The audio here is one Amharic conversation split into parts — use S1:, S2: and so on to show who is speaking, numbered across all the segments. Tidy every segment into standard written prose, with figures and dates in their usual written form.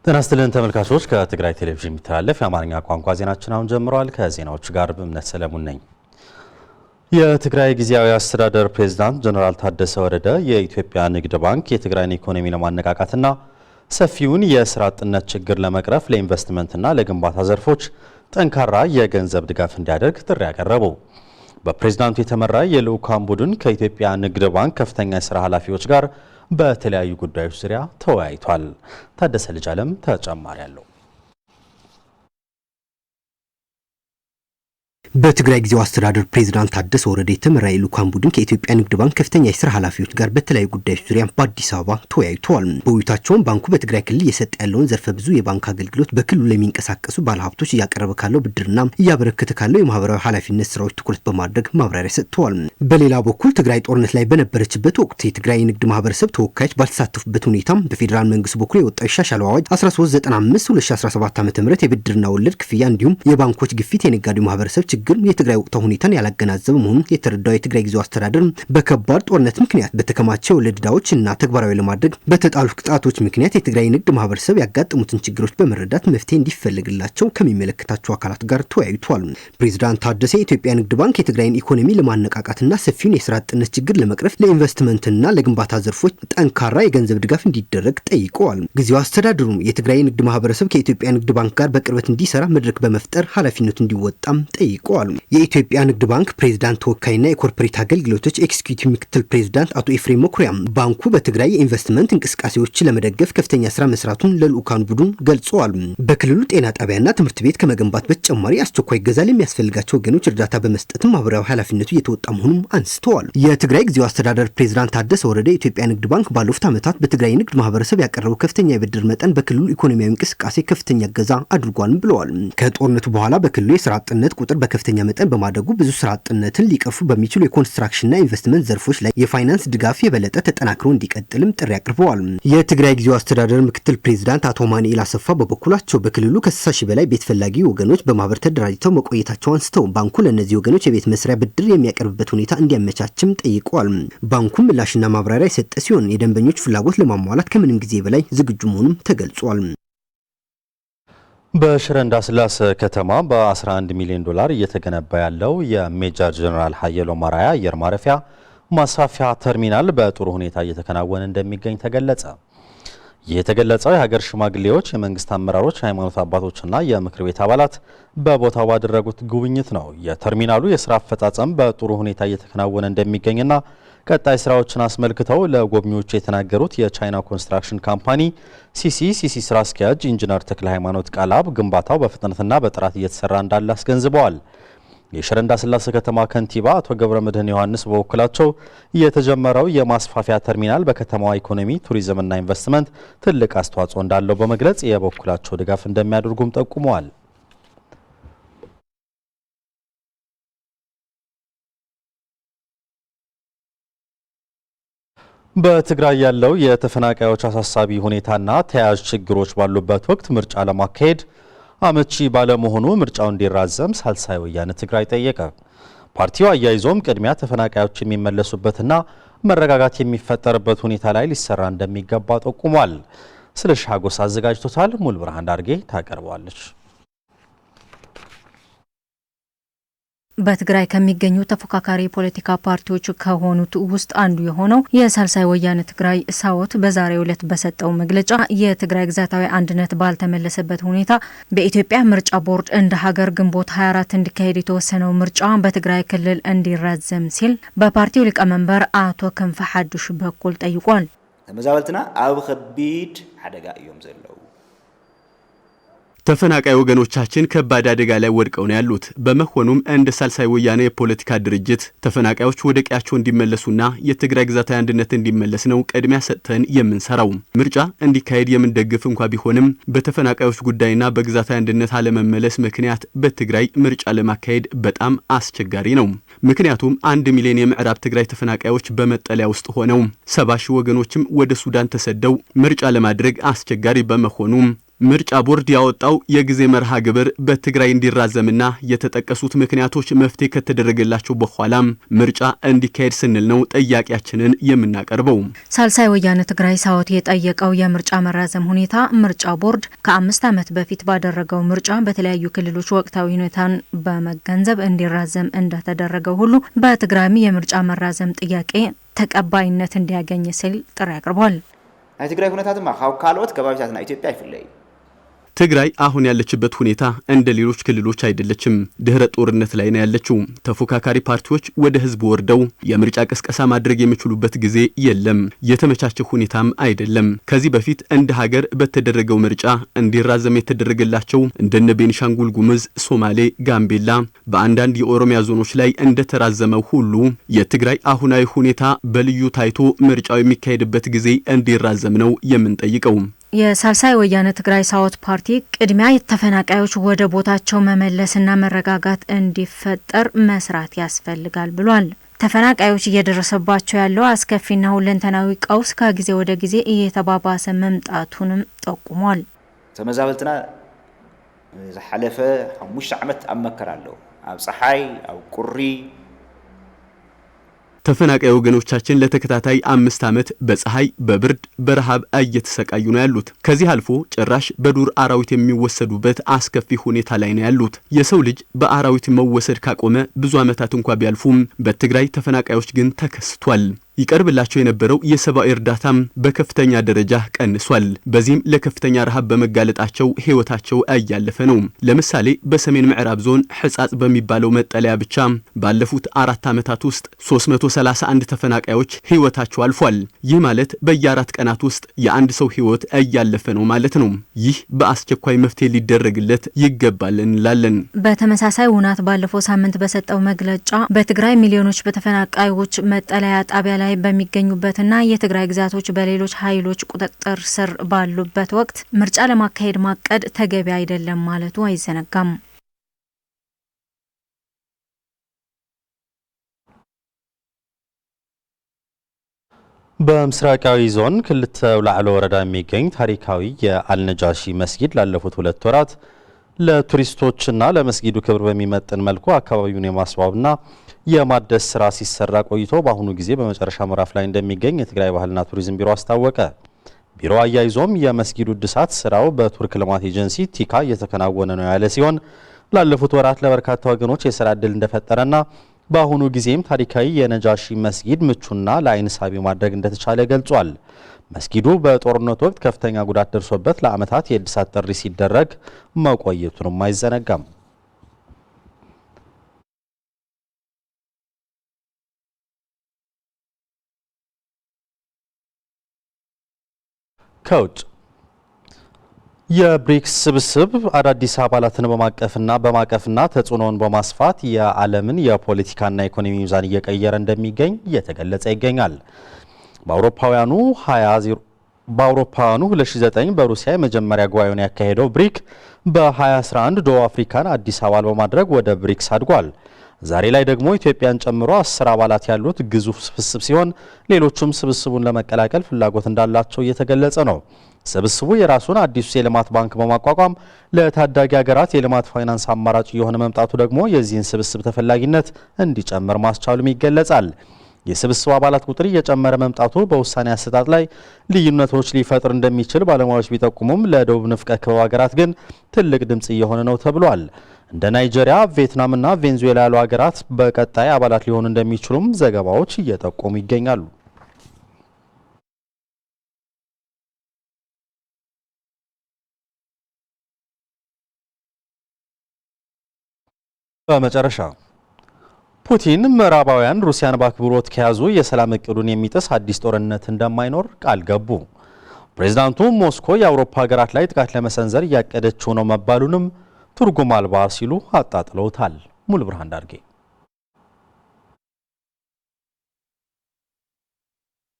S1: ተናስተለን ተመልካቾች ከትግራይ ቴሌቪዥን የሚተላለፍ የአማርኛ ቋንቋ ዜናችን አሁን ጀምሯል። ከዜናዎቹ ጋር በእምነት ሰለሞን ነኝ። የትግራይ ጊዜያዊ አስተዳደር ፕሬዝዳንት ጀነራል ታደሰ ወረደ የኢትዮጵያ ንግድ ባንክ የትግራይን ኢኮኖሚ ለማነቃቃትና ሰፊውን የስራ አጥነት ችግር ለመቅረፍ ለኢንቨስትመንትና ለግንባታ ዘርፎች ጠንካራ የገንዘብ ድጋፍ እንዲያደርግ ጥሪ ያቀረቡ። በፕሬዝዳንቱ የተመራ የልዑካን ቡድን ከኢትዮጵያ ንግድ ባንክ ከፍተኛ የስራ ኃላፊዎች ጋር በተለያዩ ጉዳዮች ዙሪያ ተወያይቷል። ታደሰ ልጅ አለም ተጨማሪ አለው።
S2: በትግራይ ጊዜያዊ አስተዳደር ፕሬዝዳንት ታደሰ ወረደ የተመራ የልዑካን ቡድን ከኢትዮጵያ ንግድ ባንክ ከፍተኛ የስራ ኃላፊዎች ጋር በተለያዩ ጉዳዮች ዙሪያ በአዲስ አበባ ተወያይተዋል። በውይይታቸውም ባንኩ በትግራይ ክልል እየሰጠ ያለውን ዘርፈ ብዙ የባንክ አገልግሎት በክልሉ ለሚንቀሳቀሱ ባለሀብቶች እያቀረበ ካለው ብድርና እያበረከተ ካለው የማህበራዊ ኃላፊነት ስራዎች ትኩረት በማድረግ ማብራሪያ ሰጥተዋል። በሌላ በኩል ትግራይ ጦርነት ላይ በነበረችበት ወቅት የትግራይ ንግድ ማህበረሰብ ተወካዮች ባልተሳተፉበት ሁኔታ በፌዴራል መንግስት በኩል የወጣው የሻሻለው አዋጅ 1395/2017 ዓ.ም የብድርና ወለድ ክፍያ እንዲሁም የባንኮች ግፊት የነጋዴው ማህበረሰብ ችግር የትግራይ ወቅታዊ ሁኔታን ያላገናዘበ መሆኑን የተረዳው የትግራይ ጊዜያዊ አስተዳደር በከባድ ጦርነት ምክንያት በተከማቸው ወለድ ዕዳዎችና ተግባራዊ ለማድረግ በተጣሉ ቅጣቶች ምክንያት የትግራይ ንግድ ማህበረሰብ ያጋጠሙትን ችግሮች በመረዳት መፍትሄ እንዲፈልግላቸው ከሚመለከታቸው አካላት ጋር ተወያይቷል። ፕሬዝዳንት ታደሰ የኢትዮጵያ ንግድ ባንክ የትግራይን ኢኮኖሚ ለማነቃቃትና ሰፊውን የስራ አጥነት ችግር ለመቅረፍ ለኢንቨስትመንትና ለግንባታ ዘርፎች ጠንካራ የገንዘብ ድጋፍ እንዲደረግ ጠይቀዋል። ጊዜያዊ አስተዳደሩ የትግራይ ንግድ ማህበረሰብ ከኢትዮጵያ ንግድ ባንክ ጋር በቅርበት እንዲሰራ መድረክ በመፍጠር ኃላፊነቱ እንዲወጣም ጠይቀዋል። የኢትዮጵያ ንግድ ባንክ ፕሬዝዳንት ተወካይና የኮርፖሬት አገልግሎቶች ኤክስኪዩቲቭ ምክትል ፕሬዝዳንት አቶ ኤፍሬም መኩሪያ ባንኩ በትግራይ የኢንቨስትመንት እንቅስቃሴዎች ለመደገፍ ከፍተኛ ስራ መስራቱን ለልዑካን ቡድን ገልጸዋል። በክልሉ ጤና ጣቢያና ትምህርት ቤት ከመገንባት በተጨማሪ አስቸኳይ ገዛ ለሚያስፈልጋቸው ወገኖች እርዳታ በመስጠትም ማህበራዊ ኃላፊነቱ እየተወጣ መሆኑን አንስተዋል። የትግራይ ጊዜያዊ አስተዳደር ፕሬዝዳንት ታደሰ ወረደ የኢትዮጵያ ንግድ ባንክ ባለፉት ዓመታት በትግራይ ንግድ ማህበረሰብ ያቀረበው ከፍተኛ የብድር መጠን በክልሉ ኢኮኖሚያዊ እንቅስቃሴ ከፍተኛ ገዛ አድርጓል ብለዋል። ከጦርነቱ በኋላ በክልሉ የስራ አጥነት ቁጥር በከፍተኛ መጠን በማደጉ ብዙ ስራ አጥነትን ሊቀርፉ በሚችሉ የኮንስትራክሽንና ኢንቨስትመንት ዘርፎች ላይ የፋይናንስ ድጋፍ የበለጠ ተጠናክሮ እንዲቀጥልም ጥሪ አቅርበዋል። የትግራይ ጊዜያዊ አስተዳደር ምክትል ፕሬዝዳንት አቶ ማንኤል አሰፋ በበኩላቸው በክልሉ ከ60 ሺህ በላይ ቤት ፈላጊ ወገኖች በማህበር ተደራጅተው መቆየታቸው አንስተው ባንኩ ለእነዚህ ወገኖች የቤት መስሪያ ብድር የሚያቀርብበት ሁኔታ እንዲያመቻችም ጠይቀዋል። ባንኩ ምላሽና ማብራሪያ የሰጠ ሲሆን የደንበኞች ፍላጎት ለማሟላት ከምንም ጊዜ በላይ ዝግጁ መሆኑም ተገልጿል።
S1: በሽረ እንዳስላሴ ከተማ በ11 ሚሊዮን ዶላር እየተገነባ ያለው የሜጀር ጀነራል ሀየሎም አርአያ አየር ማረፊያ ማስፋፊያ ተርሚናል በጥሩ ሁኔታ እየተከናወነ እንደሚገኝ ተገለጸ። ይህ የተገለጸው የሀገር ሽማግሌዎች፣ የመንግስት አመራሮች፣ ሃይማኖት አባቶችና የምክር ቤት አባላት በቦታው ባደረጉት ጉብኝት ነው። የተርሚናሉ የስራ አፈጻጸም በጥሩ ሁኔታ እየተከናወነ እንደሚገኝና ቀጣይ ስራዎችን አስመልክተው ለጎብኚዎች የተናገሩት የቻይና ኮንስትራክሽን ካምፓኒ ሲሲ ስራ አስኪያጅ ኢንጂነር ተክለ ሃይማኖት ቃላብ ግንባታው በፍጥነትና በጥራት እየተሰራ እንዳለ አስገንዝበዋል። የሽረ እንዳስላሴ ከተማ ከንቲባ አቶ ገብረመድህን ዮሐንስ በበኩላቸው የተጀመረው የማስፋፊያ ተርሚናል በከተማዋ ኢኮኖሚ፣ ቱሪዝምና ኢንቨስትመንት ትልቅ አስተዋጽኦ እንዳለው በመግለጽ የበኩላቸው ድጋፍ እንደሚያደርጉም ጠቁመዋል። በትግራይ ያለው የተፈናቃዮች አሳሳቢ ሁኔታና ተያያዥ ችግሮች ባሉበት ወቅት ምርጫ ለማካሄድ አመቺ ባለመሆኑ ምርጫው እንዲራዘም ሳልሳይ ወያነ ትግራይ ጠየቀ። ፓርቲው አያይዞም ቅድሚያ ተፈናቃዮች የሚመለሱበትና መረጋጋት የሚፈጠርበት ሁኔታ ላይ ሊሰራ እንደሚገባ ጠቁሟል። ስለሺ ሀጎስ አዘጋጅቶታል። ሙሉ ብርሃን ዳርጌ ታቀርበዋለች።
S3: በትግራይ ከሚገኙ ተፎካካሪ ፖለቲካ ፓርቲዎች ከሆኑት ውስጥ አንዱ የሆነው የሳልሳይ ወያነ ትግራይ ሳወት በዛሬው ዕለት በሰጠው መግለጫ የትግራይ ግዛታዊ አንድነት ባልተመለሰበት ሁኔታ በኢትዮጵያ ምርጫ ቦርድ እንደ ሀገር ግንቦት 24 እንዲካሄድ የተወሰነው ምርጫ በትግራይ ክልል እንዲራዘም ሲል በፓርቲው ሊቀመንበር አቶ ክንፈ ሐዱሽ በኩል ጠይቋል።
S4: ተመዛበልትና አብ ከቢድ አደጋ እዮም ዘለው
S5: ተፈናቃይ ወገኖቻችን ከባድ አደጋ ላይ ወድቀው ነው ያሉት። በመሆኑም እንደ ሳልሳይ ወያነ የፖለቲካ ድርጅት ተፈናቃዮች ወደ ቀያቸው እንዲመለሱና የትግራይ ግዛታዊ አንድነት እንዲመለስ ነው ቅድሚያ ሰጥተን የምንሰራው። ምርጫ እንዲካሄድ የምንደግፍ እንኳን ቢሆንም በተፈናቃዮች ጉዳይና በግዛታዊ አንድነት አለመመለስ ምክንያት በትግራይ ምርጫ ለማካሄድ በጣም አስቸጋሪ ነው። ምክንያቱም 1 ሚሊዮን የምዕራብ ትግራይ ተፈናቃዮች በመጠለያ ውስጥ ሆነው 70 ሺህ ወገኖችም ወደ ሱዳን ተሰደው ምርጫ ለማድረግ አስቸጋሪ በመሆኑ ምርጫ ቦርድ ያወጣው የጊዜ መርሃ ግብር በትግራይ እንዲራዘምና የተጠቀሱት ምክንያቶች መፍትሄ ከተደረገላቸው በኋላም ምርጫ እንዲካሄድ ስንል ነው ጥያቄያችንን የምናቀርበው።
S3: ሳልሳይ ወያነ ትግራይ ሳውት የጠየቀው የምርጫ መራዘም ሁኔታ ምርጫ ቦርድ ከ5 ዓመት በፊት ባደረገው ምርጫ በተለያዩ ክልሎች ወቅታዊ ሁኔታን በመገንዘብ እንዲራዘም እንደተደረገው ሁሉ በትግራይም የምርጫ መራዘም ጥያቄ ተቀባይነት እንዲያገኝ ሲል ጥሪ አቅርቧል።
S4: ናይ ትግራይ ሁኔታትማ ካብ ካልኦት ከባቢታትና ኢትዮጵያ ይፍለይ።
S5: ትግራይ አሁን ያለችበት ሁኔታ እንደ ሌሎች ክልሎች አይደለችም። ድህረ ጦርነት ላይ ነው ያለችው። ተፎካካሪ ፓርቲዎች ወደ ህዝብ ወርደው የምርጫ ቅስቀሳ ማድረግ የሚችሉበት ጊዜ የለም። የተመቻቸ ሁኔታም አይደለም። ከዚህ በፊት እንደ ሀገር በተደረገው ምርጫ እንዲራዘም የተደረገላቸው እንደነ ቤኒሻንጉል ጉሙዝ፣ ሶማሌ፣ ጋምቤላ በአንዳንድ የኦሮሚያ ዞኖች ላይ እንደተራዘመው ሁሉ የትግራይ አሁናዊ ሁኔታ በልዩ ታይቶ ምርጫው የሚካሄድበት ጊዜ እንዲራዘም ነው የምንጠይቀው።
S3: የሳልሳይ ወያነ ትግራይ ሳውት ፓርቲ ቅድሚያ የተፈናቃዮች ወደ ቦታቸው መመለስና መረጋጋት እንዲፈጠር መስራት ያስፈልጋል ብሏል። ተፈናቃዮች እየደረሰባቸው ያለው አስከፊና ሁለንተናዊ ቀውስ ከጊዜ ወደ ጊዜ እየተባባሰ መምጣቱንም ጠቁሟል።
S4: ተመዛበልትና ዝሓለፈ 5 ዓመት አመከራለሁ ኣብ ፀሐይ ኣብ ቁሪ
S5: ተፈናቃይ ወገኖቻችን ለተከታታይ 5 ዓመት በፀሐይ በብርድ በረሃብ እየተሰቃዩ ነው ያሉት። ከዚህ አልፎ ጭራሽ በዱር አራዊት የሚወሰዱበት አስከፊ ሁኔታ ላይ ነው ያሉት። የሰው ልጅ በአራዊት መወሰድ ካቆመ ብዙ ዓመታት እንኳን ቢያልፉም በትግራይ ተፈናቃዮች ግን ተከስቷል። ይቀርብላቸው የነበረው የሰብአዊ እርዳታም በከፍተኛ ደረጃ ቀንሷል። በዚህም ለከፍተኛ ረሃብ በመጋለጣቸው ህይወታቸው እያለፈ ነው። ለምሳሌ በሰሜን ምዕራብ ዞን ሕጻጽ በሚባለው መጠለያ ብቻ ባለፉት 4 ዓመታት ውስጥ 331 ተፈናቃዮች ህይወታቸው አልፏል። ይህ ማለት በየ4 ቀናት ውስጥ የአንድ ሰው ህይወት እያለፈ ነው ማለት ነው። ይህ በአስቸኳይ መፍትሄ ሊደረግለት ይገባል እንላለን።
S3: በተመሳሳይ ውናት ባለፈው ሳምንት በሰጠው መግለጫ በትግራይ ሚሊዮኖች በተፈናቃዮች መጠለያ ጣቢያ ላይ በሚገኙበትና የትግራይ ግዛቶች በሌሎች ኃይሎች ቁጥጥር ስር ባሉበት ወቅት ምርጫ ለማካሄድ ማቀድ ተገቢ አይደለም ማለቱ አይዘነጋም።
S1: በምስራቃዊ ዞን ክልተ አውላዕሎ ወረዳ የሚገኝ ታሪካዊ የአልነጃሺ መስጊድ ላለፉት 2 ወራት ለቱሪስቶችና ለመስጊዱ ክብር በሚመጥን መልኩ አካባቢውን የማስዋብና የማደስ ስራ ሲሰራ ቆይቶ በአሁኑ ጊዜ በመጨረሻ ምዕራፍ ላይ እንደሚገኝ የትግራይ ባህልና ቱሪዝም ቢሮ አስታወቀ። ቢሮ አያይዞም የመስጊዱ እድሳት ስራው በቱርክ ልማት ኤጀንሲ ቲካ እየተከናወነ ነው ያለ ሲሆን ላለፉት ወራት ለበርካታ ወገኖች የስራ ዕድል እንደፈጠረና በአሁኑ ጊዜም ታሪካዊ የነጃሺ መስጊድ ምቹና ለአይን ሳቢ ማድረግ እንደተቻለ ገልጿል። መስጊዱ በጦርነቱ ወቅት ከፍተኛ ጉዳት ደርሶበት ለዓመታት የእድሳት ጥሪ ሲደረግ መቆየቱንም አይዘነጋም። ከውጭ የብሪክስ ስብስብ አዳዲስ አባላትን በማቀፍና ተጽዕኖውን በማስፋት የዓለምን የፖለቲካና ኢኮኖሚ ሚዛን እየቀየረ እንደሚገኝ እየተገለጸ ይገኛል። በአውሮፓውያኑ 2009 በሩሲያ የመጀመሪያ ጉባኤውን ያካሄደው ብሪክ በ2011 ደቡብ አፍሪካን አዲስ አባል በማድረግ ወደ ብሪክስ አድጓል። ዛሬ ላይ ደግሞ ኢትዮጵያን ጨምሮ 10 አባላት ያሉት ግዙፍ ስብስብ ሲሆን ሌሎችም ስብስቡን ለመቀላቀል ፍላጎት እንዳላቸው እየተገለጸ ነው። ስብስቡ የራሱን አዲስ የልማት ባንክ በማቋቋም ለታዳጊ ሀገራት የልማት ፋይናንስ አማራጭ የሆነ መምጣቱ ደግሞ የዚህን ስብስብ ተፈላጊነት እንዲጨምር ማስቻሉም ይገለጻል። የስብስቡ አባላት ቁጥር እየጨመረ መምጣቱ በውሳኔ አሰጣጥ ላይ ልዩነቶች ሊፈጥር እንደሚችል ባለሙያዎች ቢጠቁሙም ለደቡብ ንፍቀ ክበብ ሀገራት ግን ትልቅ ድምጽ እየሆነ ነው ተብሏል። እንደ ናይጄሪያ፣ ቪየትናምና ቬንዙዌላ ያሉ ሀገራት በቀጣይ አባላት ሊሆኑ እንደሚችሉም ዘገባዎች እየጠቆሙ ይገኛሉ። በመጨረሻ ፑቲን ምዕራባውያን ሩሲያን በአክብሮት ከያዙ የሰላም እቅዱን የሚጥስ አዲስ ጦርነት እንደማይኖር ቃል ገቡ። ፕሬዝዳንቱ ሞስኮ የአውሮፓ ሀገራት ላይ ጥቃት ለመሰንዘር እያቀደችው ነው መባሉንም ትርጉም አልባ ሲሉ አጣጥለውታል። ሙሉ ብርሃን ዳርጌ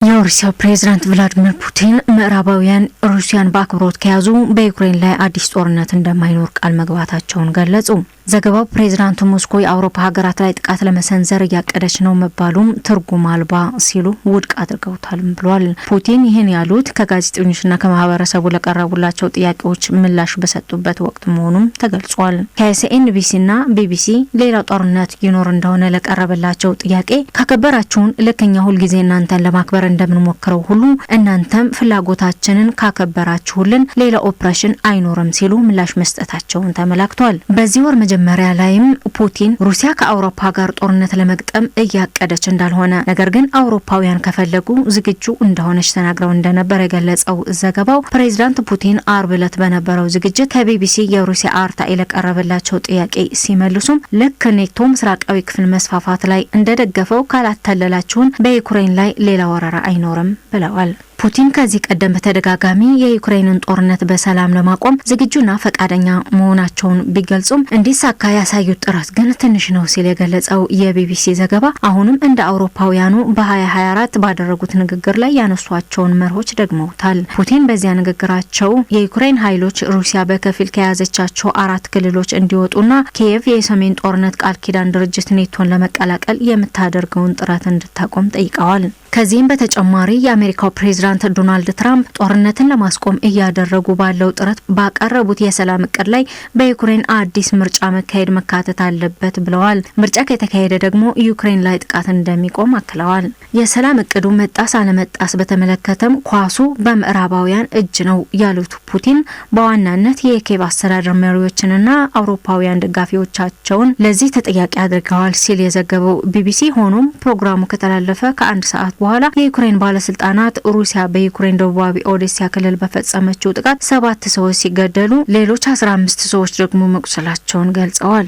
S3: የሩሲያው ፕሬዝዳንት ቭላዲሚር ፑቲን ምዕራባውያን ሩሲያን በአክብሮት ከያዙ በዩክሬን ላይ አዲስ ጦርነት እንደማይኖር ቃል መግባታቸውን ገለጹ። ዘገባው ፕሬዝዳንቱ ሞስኮ የአውሮፓ ሀገራት ላይ ጥቃት ለመሰንዘር እያቀደች ነው መባሉም ትርጉም አልባ ሲሉ ውድቅ አድርገውታል ብሏል። ፑቲን ይህን ያሉት ከጋዜጠኞችና ከማህበረሰቡ ለቀረቡላቸው ጥያቄዎች ምላሽ በሰጡበት ወቅት መሆኑም ተገልጿል። ከሲኤንቢሲና ቢቢሲ ሌላው ጦርነት ይኖር እንደሆነ ለቀረበላቸው ጥያቄ ካከበራችሁን ለከኛ ሁሉ ጊዜ እናንተን ለማክበር እንደምንሞክረው ሁሉ እናንተም ፍላጎታችንን ካከበራችሁልን ሌላ ኦፕሬሽን አይኖርም ሲሉ ምላሽ መስጠታቸውን ተመላክቷል። በዚህ ወር መጀመሪያ ላይም ፑቲን ሩሲያ ከአውሮፓ ጋር ጦርነት ለመግጠም እያቀደች እንዳልሆነ ነገር ግን አውሮፓውያን ከፈለጉ ዝግጁ እንደሆነች ተናግረው እንደነበር የገለጸው ዘገባው ፕሬዝዳንት ፑቲን አርብ ዕለት በነበረው ዝግጅት ከቢቢሲ የሩሲያ አርታኢ ለቀረበላቸው ጥያቄ ሲመልሱም ልክ ኔቶ ምስራቃዊ ክፍል መስፋፋት ላይ እንደደገፈው ካላታለላችሁን በዩክሬን ላይ ሌላ ወረራ አይኖርም ብለዋል። ፑቲን ከዚህ ቀደም በተደጋጋሚ የዩክሬንን ጦርነት በሰላም ለማቆም ዝግጁና ፈቃደኛ መሆናቸውን ቢገልጹም እንዲሳካ ያሳዩት ጥረት ግን ትንሽ ነው ሲል የገለጸው የቢቢሲ ዘገባ አሁንም እንደ አውሮፓውያኑ በ2024 ባደረጉት ንግግር ላይ ያነሷቸውን መርሆች ደግመውታል። ፑቲን በዚያ ንግግራቸው የዩክሬን ኃይሎች ሩሲያ በከፊል ከያዘቻቸው 4 ክልሎች እንዲወጡና ኪየቭ የሰሜን ጦርነት ቃል ኪዳን ድርጅት ኔቶን ለመቀላቀል የምታደርገውን ጥረት እንድታቆም ጠይቀዋል። ከዚህም በተጨማሪ የአሜሪካው ፕሬዝዳንት ዶናልድ ትራምፕ ጦርነትን ለማስቆም እያደረጉ ባለው ጥረት ባቀረቡት የሰላም እቅድ ላይ በዩክሬን አዲስ ምርጫ መካሄድ መካተት አለበት ብለዋል። ምርጫ ከተካሄደ ደግሞ ዩክሬን ላይ ጥቃት እንደሚቆም አክለዋል። የሰላም እቅዱ መጣስ አለመጣስ በተመለከተም ኳሱ በምዕራባውያን እጅ ነው ያሉት ፑቲን በዋናነት የኪየቭ አስተዳደር መሪዎችንና አውሮፓውያን ደጋፊዎቻቸውን ለዚህ ተጠያቂ አድርገዋል ሲል የዘገበው ቢቢሲ ሆኖም ፕሮግራሙ ከተላለፈ ከአንድ ሰዓት በኋላ የዩክሬን ባለስልጣናት ሩሲያ በዩክሬን ደቡባዊ ኦዴሳ ክልል በፈጸመችው ጥቃት 7 ሰዎች ሲገደሉ ሌሎች 15 ሰዎች ደግሞ መቁሰላቸውን ገልጸዋል።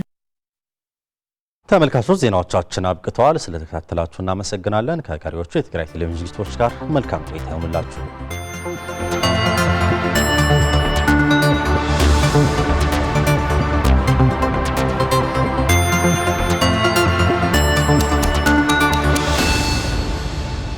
S1: ተመልካቾች ዜናዎቻችን አብቅተዋል። ስለተከታተላችሁ እናመሰግናለን። ከቀሪዎቹ የትግራይ ቴሌቪዥን ዝግጅቶች ጋር መልካም ቆይታ ይሁንላችሁ።